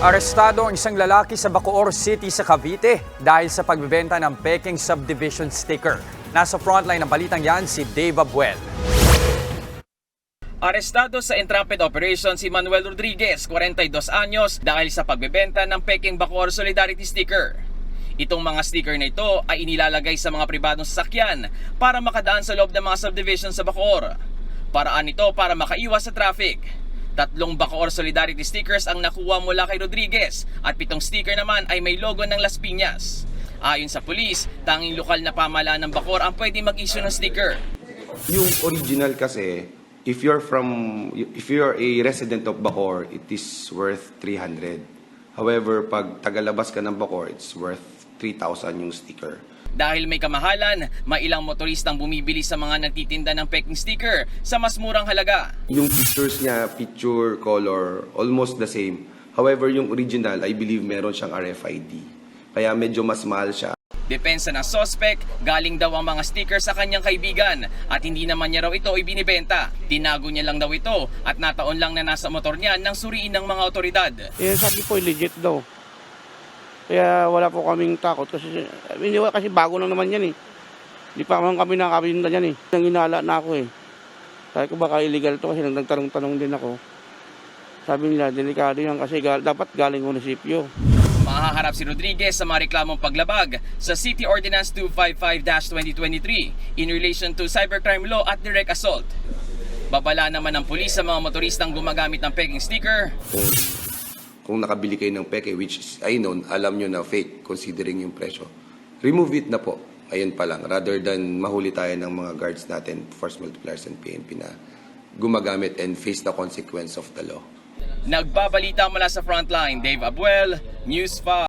Arestado ang isang lalaki sa Bacoor City sa Cavite dahil sa pagbebenta ng peking subdivision sticker. Nasa frontline ng balitang yan si Dave Abuel. Arestado sa entrapment operation si Manuel Rodriguez, 42 anyos, dahil sa pagbebenta ng peking Bacoor Solidarity sticker. Itong mga sticker na ito ay inilalagay sa mga pribadong sasakyan para makadaan sa loob ng mga subdivision sa Bacoor. Paraan ito para makaiwas sa traffic. 3 Bacoor Solidarity stickers ang nakuha mula kay Rodriguez at 7 sticker naman ay may logo ng Las Piñas. Ayon sa pulis, tanging lokal na pamahalaan ng Bacoor ang pwede mag-issue ng sticker. Yung original kasi, if you're a resident of Bacoor, it is worth 300. However, pag tagalabas ka ng Bacoor, it's worth 3,000 yung sticker. Dahil may kamahalan, may ilang motoristang bumibili sa mga nagtitinda ng peking sticker sa mas murang halaga. Yung pictures niya, picture, color, almost the same. However, yung original, I believe meron siyang RFID. Kaya medyo mas mahal siya. Depensa ng sospek, galing daw ang mga sticker sa kanyang kaibigan at hindi naman niya raw ito ibinibenta. Tinago niya lang daw ito at nataon lang na nasa motor niya nang suriin ng mga otoridad. Sabi ko legit daw. Kaya wala po kaming takot kasi bago lang naman yan eh. Hindi pa naman kami nakakabinda yan eh. Nanginala na ako eh. Sabi ko baka illegal to kasi nagtanong-tanong din ako. Sabi nila delikado yan kasi dapat galing munisipyo. Mahaharap si Rodriguez sa mga reklamong paglabag sa City Ordinance 255-2023 in relation to cybercrime law at direct assault. Babala naman ng pulis sa mga motoristang gumagamit ng peking sticker. Kung nakabili kayo ng peke, which is, I know, alam nyo na fake considering yung presyo. Remove it na po. Ayun pa lang. Rather than mahuli tayo ng mga guards natin, force multipliers and PNP na gumagamit and face the consequence of the law. Nagbabalita mula sa frontline, Dave Abuel, News 5.